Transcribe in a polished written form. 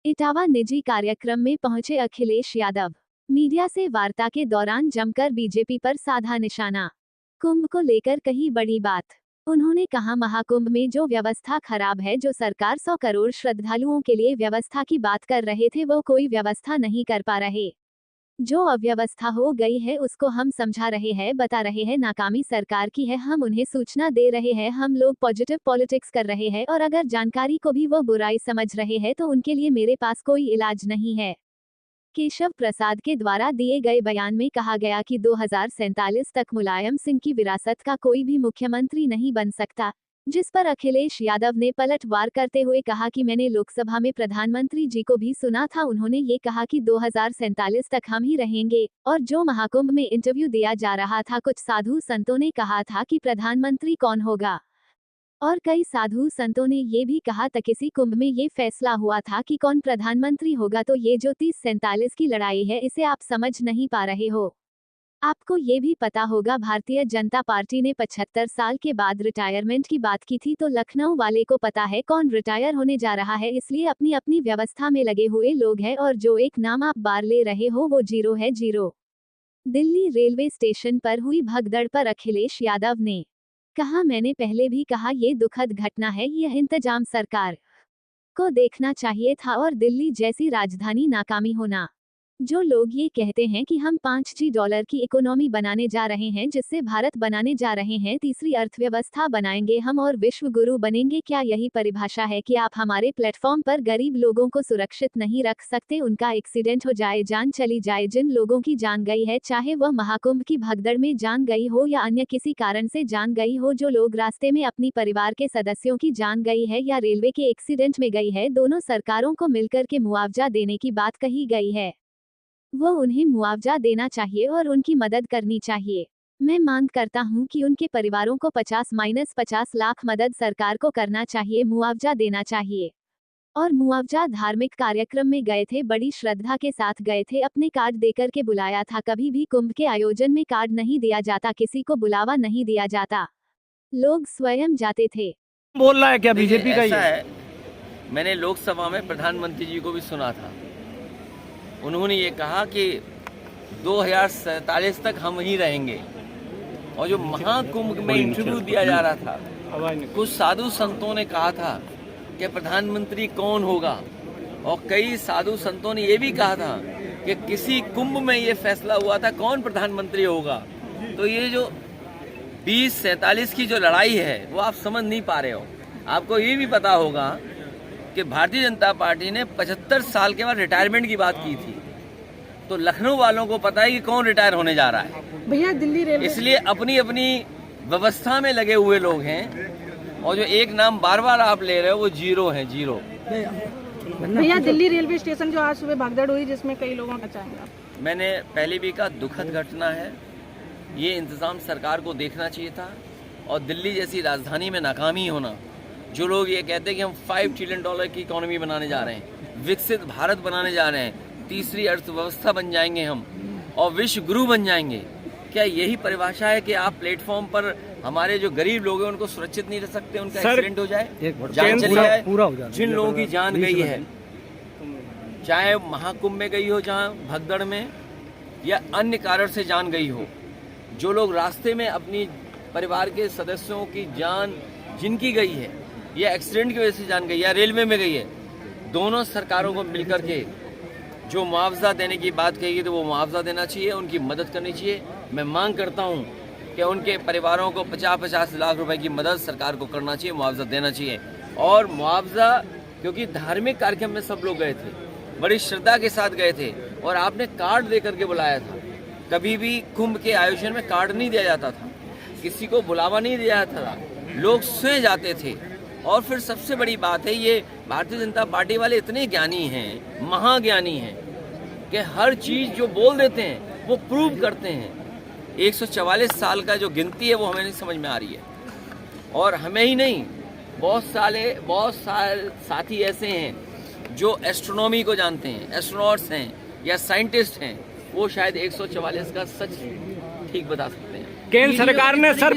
इटावा निजी कार्यक्रम में पहुंचे अखिलेश यादव। मीडिया से वार्ता के दौरान जमकर बीजेपी पर साधा निशाना। कुंभ को लेकर कही बड़ी बात। उन्होंने कहा, महाकुंभ में जो व्यवस्था खराब है, जो सरकार 100 करोड़ श्रद्धालुओं के लिए व्यवस्था की बात कर रहे थे, वो कोई व्यवस्था नहीं कर पा रहे। जो अव्यवस्था हो गई है उसको हम समझा रहे हैं, बता रहे हैं नाकामी सरकार की है, हम उन्हें सूचना दे रहे हैं, हम लोग पॉजिटिव पॉलिटिक्स कर रहे हैं, और अगर जानकारी को भी वो बुराई समझ रहे हैं तो उनके लिए मेरे पास कोई इलाज नहीं है। केशव प्रसाद के द्वारा दिए गए बयान में कहा गया कि 2047 तक मुलायम सिंह की विरासत का कोई भी मुख्यमंत्री नहीं बन सकता, जिस पर अखिलेश यादव ने पलटवार करते हुए कहा कि मैंने लोकसभा में प्रधानमंत्री जी को भी सुना था, उन्होंने ये कहा कि 2047 तक हम ही रहेंगे। और जो महाकुंभ में इंटरव्यू दिया जा रहा था, कुछ साधु संतों ने कहा था कि प्रधानमंत्री कौन होगा, और कई साधु संतों ने ये भी कहा था किसी कुंभ में ये फैसला हुआ था कि कौन प्रधानमंत्री होगा। तो ये जो 30-47 की लड़ाई है, इसे आप समझ नहीं पा रहे हो। आपको ये भी पता होगा, भारतीय जनता पार्टी ने 75 साल के बाद रिटायरमेंट की बात की थी, तो लखनऊ वाले को पता है कौन रिटायर होने जा रहा है, इसलिए अपनी अपनी व्यवस्था में लगे हुए लोग हैं, और जो एक नाम आप बार ले रहे हो वो जीरो है, जीरो। दिल्ली रेलवे स्टेशन पर हुई भगदड़ पर अखिलेश यादव ने कहा, मैंने पहले भी कहा, ये दुखद घटना है, यह इंतजाम सरकार को देखना चाहिए था, और दिल्ली जैसी राजधानी नाकामी होना। जो लोग ये कहते हैं कि हम $5 की इकोनॉमी बनाने जा रहे हैं, जिससे भारत बनाने जा रहे हैं, तीसरी अर्थव्यवस्था बनाएंगे हम और विश्व गुरु बनेंगे, क्या यही परिभाषा है कि आप हमारे प्लेटफॉर्म पर गरीब लोगों को सुरक्षित नहीं रख सकते? उनका एक्सीडेंट हो जाए, जान चली जाए, जिन लोगों की जान गई है, चाहे वह महाकुंभ की भगदड़ में जान गई हो या अन्य किसी कारण से जान गई हो, जो लोग रास्ते में अपनी परिवार के सदस्यों की जान गई है या रेलवे के एक्सीडेंट में गई है, दोनों सरकारों को मिलकर के मुआवजा देने की बात कही गई है। वो उन्हें मुआवजा देना चाहिए और उनकी मदद करनी चाहिए। मैं मांग करता हूं कि उनके परिवारों को 50-50 लाख मदद सरकार को करना चाहिए, मुआवजा देना चाहिए। और मुआवजा धार्मिक कार्यक्रम में गए थे, बड़ी श्रद्धा के साथ गए थे, अपने कार्ड देकर के बुलाया था। कभी भी कुंभ के आयोजन में कार्ड नहीं दिया जाता, किसी को बुलावा नहीं दिया जाता, लोग स्वयं जाते थे। बोल रहा है क्या बीजेपी का? ऐसा है, मैंने लोकसभा में प्रधानमंत्री जी को भी सुना था, उन्होंने ये कहा कि 2047 तक हम ही रहेंगे। और जो महाकुंभ में इंटरव्यू दिया जा रहा था, कुछ साधु संतों ने कहा था कि प्रधानमंत्री कौन होगा, और कई साधु संतों ने ये भी कहा था कि किसी कुंभ में ये फैसला हुआ था कौन प्रधानमंत्री होगा। तो ये जो 2047 की जो लड़ाई है वो आप समझ नहीं पा रहे हो। आपको ये भी पता होगा कि भारतीय जनता पार्टी ने 75 साल के बाद रिटायरमेंट की बात की थी, तो लखनऊ वालों को पता है कि कौन रिटायर होने जा रहा है भैया, दिल्ली रेलवे। इसलिए अपनी अपनी व्यवस्था में लगे हुए लोग हैं, और जो एक नाम बार बार आप ले रहे हो वो जीरो है, जीरो। भैया, दिल्ली रेलवे स्टेशन जो आज सुबह भगदड़ हुई, जिसमें कई लोगों का चाहेंगे, मैंने पहले भी कहा, दुखद घटना है, ये इंतजाम सरकार को देखना चाहिए था। और दिल्ली जैसी राजधानी में नाकामी होना, जो लोग ये कहते हैं कि हम $5 ट्रिलियन की इकोनॉमी बनाने जा रहे हैं, विकसित भारत बनाने जा रहे हैं, तीसरी अर्थव्यवस्था बन जाएंगे हम और विश्व गुरु बन जाएंगे, क्या यही परिभाषा है कि आप प्लेटफॉर्म पर हमारे जो गरीब लोग हैं उनको सुरक्षित नहीं रह सकते? उनका एक्सीडेंट हो जाए, जान चली जाए, जिन लोगों की जान गई है, चाहे महाकुंभ में गई हो, जहाँ भगदड़ में, या अन्य कारण से जान गई हो, जो लोग रास्ते में अपनी परिवार के सदस्यों की जान जिनकी गई है, या एक्सीडेंट की वजह से जान गई, या रेलवे में गई है, दोनों सरकारों को मिलकर के जो मुआवजा देने की बात कही गई, तो वो मुआवजा देना चाहिए, उनकी मदद करनी चाहिए। मैं मांग करता हूं कि उनके परिवारों को 50-50 लाख रुपए की मदद सरकार को करना चाहिए, मुआवजा देना चाहिए। और मुआवजा, क्योंकि धार्मिक कार्यक्रम में सब लोग गए थे, बड़ी श्रद्धा के साथ गए थे, और आपने कार्ड दे करके बुलाया था। कभी भी कुंभ के आयोजन में कार्ड नहीं दिया जाता था, किसी को बुलावा नहीं दिया जाता था, लोग स्वयं जाते थे। और फिर सबसे बड़ी बात है, ये भारतीय जनता पार्टी वाले इतने ज्ञानी हैं, महाज्ञानी हैं, कि हर चीज जो बोल देते हैं वो प्रूव करते हैं। 144 साल का जो गिनती है वो हमें नहीं समझ में आ रही है, और हमें ही नहीं, बहुत सारे साथी ऐसे हैं जो एस्ट्रोनॉमी को जानते हैं, एस्ट्रोनॉट्स हैं या साइंटिस्ट हैं, वो शायद 144 का सच ठीक बता सकते हैं। केंद्र सरकार ने सर